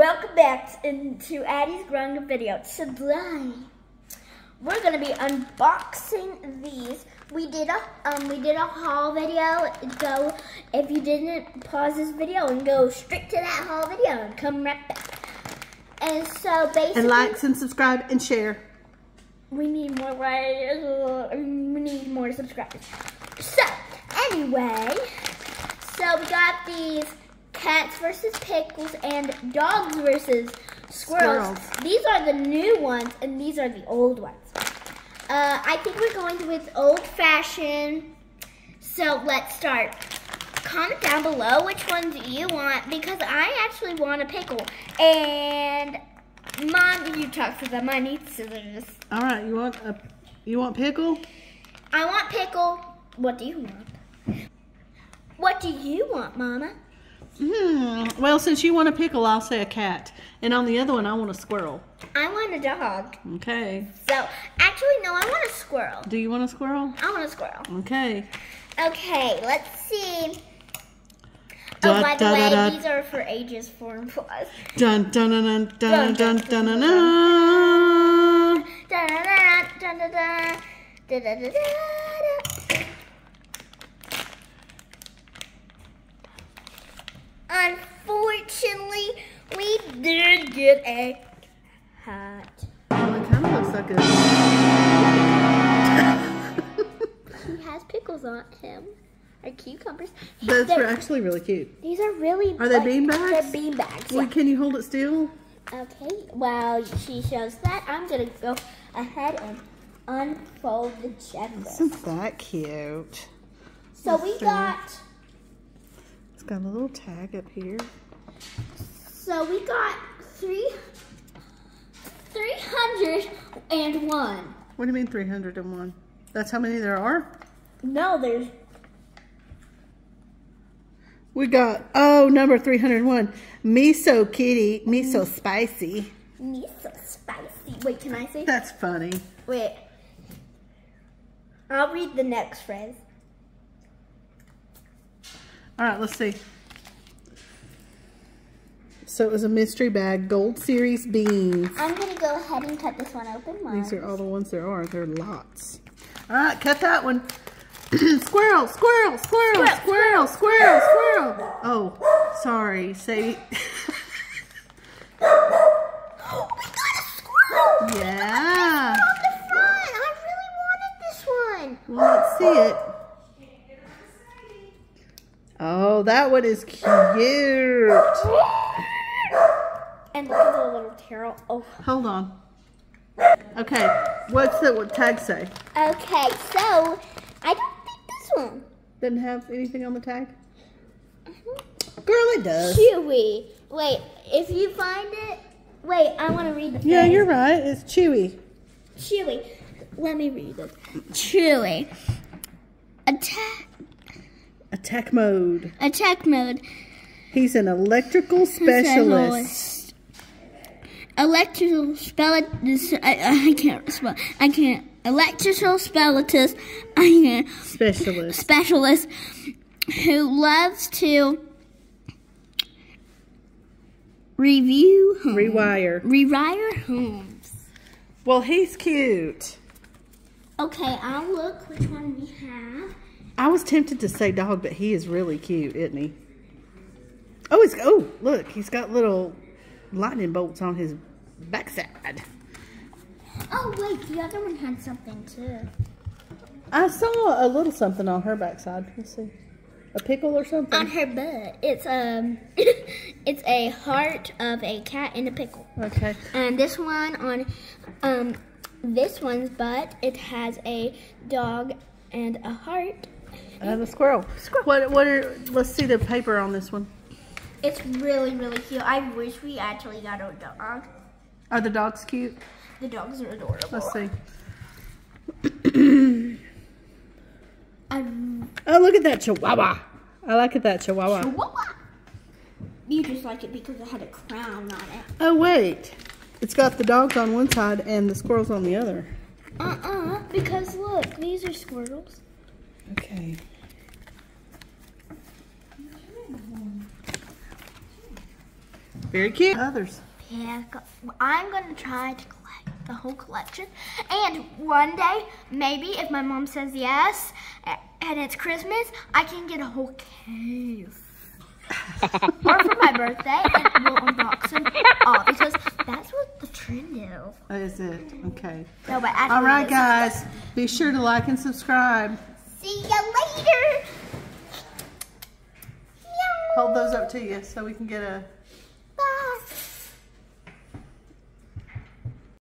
welcome back to Addie's growing video. Today we're gonna be unboxing these. We did a haul video. Go if you didn't pause this video and go straight to that haul video and come right back. And so basically, and like and subscribe and share. We need more subscribers. So anyway, so we got these cats versus pickles and dogs versus squirrels. These are the new ones and these are the old ones. I think we're going with old-fashioned. So let's start. Comment down below which ones you want because I actually want a pickle. And Mom, you talk to them. I need scissors. All right, you want pickle? I want pickle. What do you want? What do you want, Mama? Well, since you want a pickle, I'll say a cat. And on the other one, I want a squirrel. I want a dog. Okay. So, actually, no, I want a squirrel. Do you want a squirrel? I want a squirrel. Okay. Okay, let's see. Oh, by the way, these are for ages 4 and plus. Dun dun dun dun dun dun dun dun dun. Unfortunately, we did get a hat. Well, it kind of looks like a... He has pickles on him. Or cucumbers. Those are actually really cute. These are really... Are they bean bags? They're bean bags. Well, can you hold it still? Okay. While she shows that, I'm going to go ahead and unfold the checklist. Isn't that cute? So we got... It's got a little tag up here. So we got 301. What do you mean 301? That's how many there are? No, there's... We got, number 301. Miso kitty, miso spicy. Miso spicy. Wait, can I say? That's funny. Wait. I'll read the next phrase. All right, let's see. So it was a mystery bag, Gold Series beans. I'm going to go ahead and cut this one open. These are all the ones there are. There are lots. All right, cut that one. Squirrel, squirrel, squirrel, squirrel, squirrel, squirrel. Oh, sorry. Say. Oh, we got a squirrel. Yeah. On the front. I really wanted this one. Well, let's see it. Oh, that one is cute. And look at the little tail. Oh. Hold on. Okay, what tag say? Okay, so I don't think this one Doesn't have anything on the tag? Girl, it does. Chewy. Wait, if you find it, wait, I want to read the phrase. Yeah, you're right. It's Chewy. Chewy. Let me read it. Chewy. Attack mode. Attack mode. He's an electrical specialist. Electrical specialist. I can't spell. I can't. Electrical specialist. I can't. Specialist who loves to rewire homes. Well, he's cute. Okay, I'll look which one we have. I was tempted to say dog, but he is really cute, isn't he? Look, he's got little lightning bolts on his backside. Oh, wait, the other one had something, too. I saw a little something on her backside. Let's see. A pickle or something? On her butt. It's, it's a heart of a cat and a pickle. Okay. And this one on, this one's butt, it has a dog and a heart. And a squirrel. Let's see the paper on this one. It's really, really cute. I wish we actually got a dog. Are the dogs cute? The dogs are adorable. Let's see. Oh, look at that chihuahua. I like that chihuahua. You just like it because it had a crown on it. Oh, wait. It's got the dogs on one side and the squirrels on the other. Because look, these are squirrels. Okay. Very cute. Others. Yeah, I'm going to try to collect the whole collection. And one day, maybe if my mom says yes, and it's Christmas, I can get a whole case. Or for my birthday, and we'll unbox them all, because that's what the trend is. Is it? Okay. No, but actually all right, guys. Be sure to like and subscribe. See ya later. Hold those up to you so we can get a